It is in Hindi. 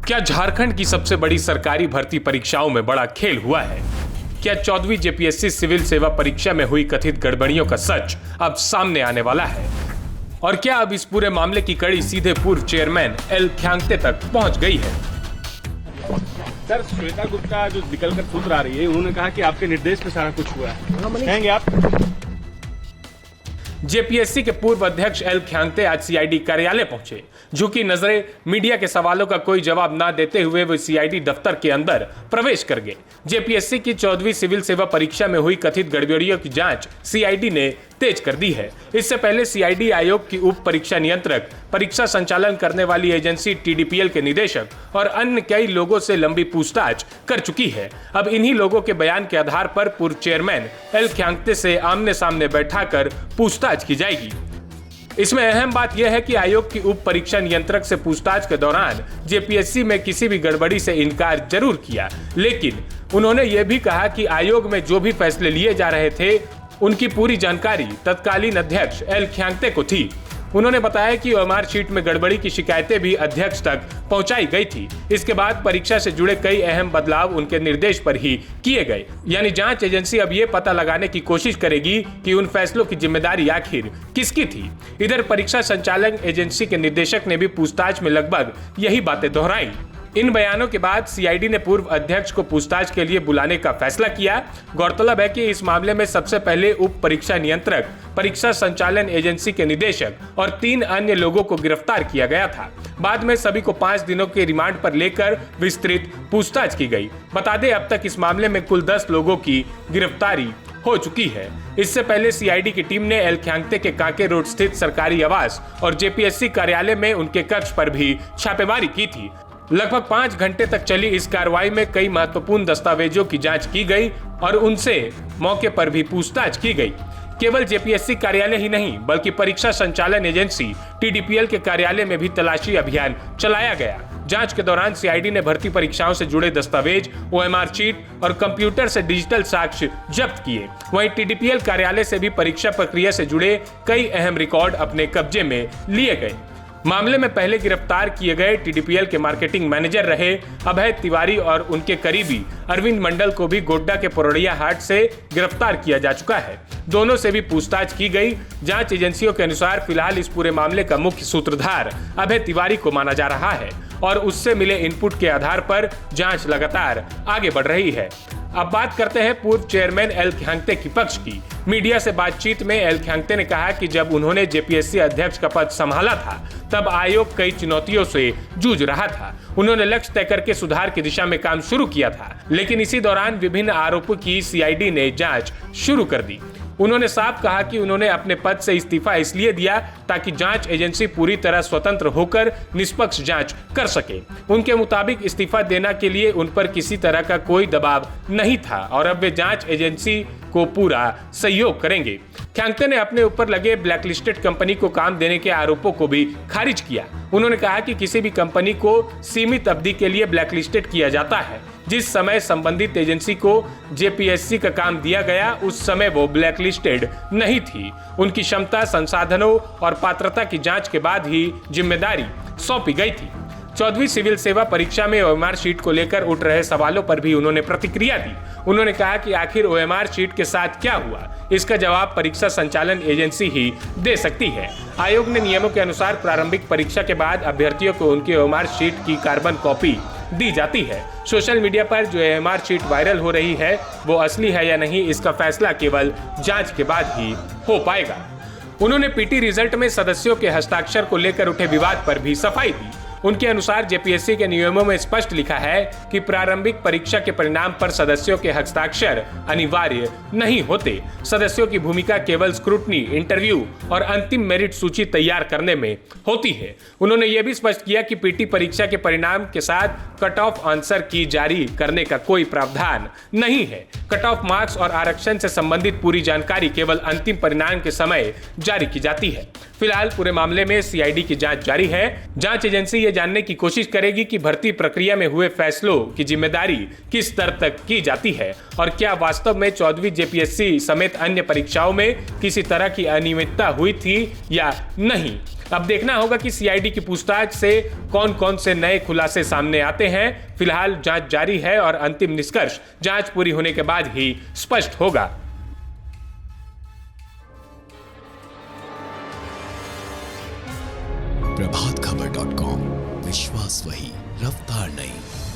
क्या झारखंड की सबसे बड़ी सरकारी भर्ती परीक्षाओं में बड़ा खेल हुआ है? क्या 14वीं जेपीएससी सिविल सेवा परीक्षा में हुई कथित गड़बड़ियों का सच अब सामने आने वाला है? और क्या अब इस पूरे मामले की कड़ी सीधे पूर्व चेयरमैन एल ख्यांग्ते तक पहुंच गई है? सर, श्वेता गुप्ता जो निकलकर सूत्र आ रही है, उन्होंने कहा कि आपके निर्देश पे सारा कुछ हुआ है, कहेंगे आप? जेपीएससी के पूर्व अध्यक्ष एल ख्यांग्ते आज सीआईडी कार्यालय पहुंचे। झुकी नजरें मीडिया के सवालों का कोई जवाब ना देते हुए वो सीआईडी दफ्तर के अंदर प्रवेश कर गए। जेपीएससी की 14वीं सिविल सेवा परीक्षा में हुई कथित गड़बड़ियों की जांच सीआईडी ने तेज कर दी है। इससे पहले सीआईडी आयोग की उप परीक्षा नियंत्रक, परीक्षा संचालन करने वाली एजेंसी टीडीपीएल के निदेशक और अन्य कई लोगों से लंबी पूछताछ कर चुकी है। अब इन्हीं लोगों के बयान के आधार पर पूर्व चेयरमैन एल ख्यांग्ते से आमने सामने बैठाकर पूछताछ की जाएगी। इसमें अहम बात यह है कि आयोग की उप परीक्षा नियंत्रक से पूछताछ के दौरान जेपीएससी में किसी भी गड़बड़ी से इनकार जरूर किया, लेकिन उन्होंने यह भी कहा कि आयोग में जो भी फैसले लिए जा रहे थे उनकी पूरी जानकारी तत्कालीन अध्यक्ष एल ख्यांग्ते को थी। उन्होंने बताया कि ओएमआर शीट में गड़बड़ी की शिकायतें भी अध्यक्ष तक पहुंचाई गई थी। इसके बाद परीक्षा से जुड़े कई अहम बदलाव उनके निर्देश पर ही किए गए। यानी जांच एजेंसी अब ये पता लगाने की कोशिश करेगी कि उन फैसलों की जिम्मेदारी आखिर किसकी थी। इधर परीक्षा संचालन एजेंसी के निदेशक ने भी पूछताछ में लगभग यही बातें दोहराई। इन बयानों के बाद सीआईडी ने पूर्व अध्यक्ष को पूछताछ के लिए बुलाने का फैसला किया। गौरतलब है कि इस मामले में सबसे पहले उप परीक्षा नियंत्रक, परीक्षा संचालन एजेंसी के निदेशक और 3 अन्य लोगों को गिरफ्तार किया गया था। बाद में सभी को 5 दिनों के रिमांड पर लेकर विस्तृत पूछताछ की गई। बता दें, अब तक इस मामले में कुल 10 लोगों की गिरफ्तारी हो चुकी है। इससे पहले सीआईडी की टीम ने एल ख्यांग्ते के कांके रोड स्थित सरकारी आवास और जेपीएससी कार्यालय में उनके कक्ष पर भी छापेमारी की थी। लगभग 5 घंटे तक चली इस कार्रवाई में कई महत्वपूर्ण दस्तावेजों की जांच की गई और उनसे मौके पर भी पूछताछ की गई। केवल जेपीएससी कार्यालय ही नहीं, बल्कि परीक्षा संचालन एजेंसी टीडीपीएल के कार्यालय में भी तलाशी अभियान चलाया गया। जांच के दौरान सीआईडी ने भर्ती परीक्षाओं से जुड़े दस्तावेज, ओएमआर शीट और कंप्यूटर से डिजिटल साक्ष्य जब्त किए। वहीं टीडीपीएल कार्यालय से भी परीक्षा प्रक्रिया से जुड़े कई अहम रिकॉर्ड अपने कब्जे में लिए गए। मामले में पहले गिरफ्तार किए गए टीडीपीएल के मार्केटिंग मैनेजर रहे अभय तिवारी और उनके करीबी अरविंद मंडल को भी गोड्डा के पुरड़िया हाट से गिरफ्तार किया जा चुका है। दोनों से भी पूछताछ की गई। जांच एजेंसियों के अनुसार फिलहाल इस पूरे मामले का मुख्य सूत्रधार अभय तिवारी को माना जा रहा है और उससे मिले इनपुट के आधार पर जांच लगातार आगे बढ़ रही है। अब बात करते हैं पूर्व चेयरमैन एल ख्यांग्ते की पक्ष की। मीडिया से बातचीत में एल ख्यांग्ते ने कहा कि जब उन्होंने जेपीएससी अध्यक्ष का पद संभाला था तब आयोग कई चुनौतियों से जूझ रहा था। उन्होंने लक्ष्य तय करके सुधार की दिशा में काम शुरू किया था, लेकिन इसी दौरान विभिन्न आरोपों की सीआईडी ने जांच शुरू कर दी। उन्होंने साफ कहा कि उन्होंने अपने पद से इस्तीफा इसलिए दिया ताकि जांच एजेंसी पूरी तरह स्वतंत्र होकर निष्पक्ष जांच कर सके। उनके मुताबिक इस्तीफा देने के लिए उन पर किसी तरह का कोई दबाव नहीं था और अब वे जांच एजेंसी को पूरा सहयोग करेंगे। ख्यांग्ते ने अपने ऊपर लगे ब्लैकलिस्टेड कंपनी को काम देने के आरोपों को भी खारिज किया। उन्होंने कहा कि किसी भी कंपनी को सीमित अवधि के लिए ब्लैकलिस्टेड किया जाता है। जिस समय संबंधित एजेंसी को जेपीएससी का काम दिया गया उस समय वो ब्लैकलिस्टेड नहीं थी। उनकी क्षमता, संसाधनों और पात्रता की जांच के बाद ही जिम्मेदारी सौंपी गई थी। 14वीं सिविल सेवा परीक्षा में ओएमआर शीट को लेकर उठ रहे सवालों पर भी उन्होंने प्रतिक्रिया दी। उन्होंने कहा कि आखिर ओएमआर शीट के साथ क्या हुआ, इसका जवाब परीक्षा संचालन एजेंसी ही दे सकती है। आयोग ने नियमों के अनुसार प्रारंभिक परीक्षा के बाद अभ्यर्थियों को उनकी ओएमआर शीट की कार्बन कॉपी दी जाती है। सोशल मीडिया पर जो ओएमआर शीट वायरल हो रही है वो असली है या नहीं, इसका फैसला केवल जांच के बाद ही हो पाएगा। उन्होंने पीटी रिजल्ट में सदस्यों के हस्ताक्षर को लेकर उठे विवाद पर भी सफाई दी। उनके अनुसार जेपीएससी के नियमों में स्पष्ट लिखा है कि प्रारंभिक परीक्षा के परिणाम पर सदस्यों के हस्ताक्षर अनिवार्य नहीं होते। सदस्यों की भूमिका केवल स्क्रूटनी, इंटरव्यू और अंतिम मेरिट सूची तैयार करने में होती है। उन्होंने यह भी स्पष्ट किया कि पीटी परीक्षा के परिणाम के साथ कट ऑफ आंसर की जारी करने का कोई प्रावधान नहीं है। कट ऑफ मार्क्स और आरक्षण से संबंधित पूरी जानकारी केवल अंतिम परिणाम के समय जारी की जाती है। फिलहाल पूरे मामले में सीआईडी की जांच जारी है। जांच एजेंसी ये जानने की कोशिश करेगी कि भर्ती प्रक्रिया में हुए फैसलों की जिम्मेदारी किस स्तर तक की जाती है और क्या वास्तव में 14वीं जेपीएससी समेत अन्य परीक्षाओं में किसी तरह की अनियमितता हुई थी या नहीं। अब देखना होगा कि सीआईडी की पूछताछ से कौन कौन से नए खुलासे सामने आते हैं। फिलहाल जांच जारी है और अंतिम निष्कर्ष जांच पूरी होने के बाद ही स्पष्ट होगा। प्रभातखबर.com, विश्वास वही, रफ्तार नहीं।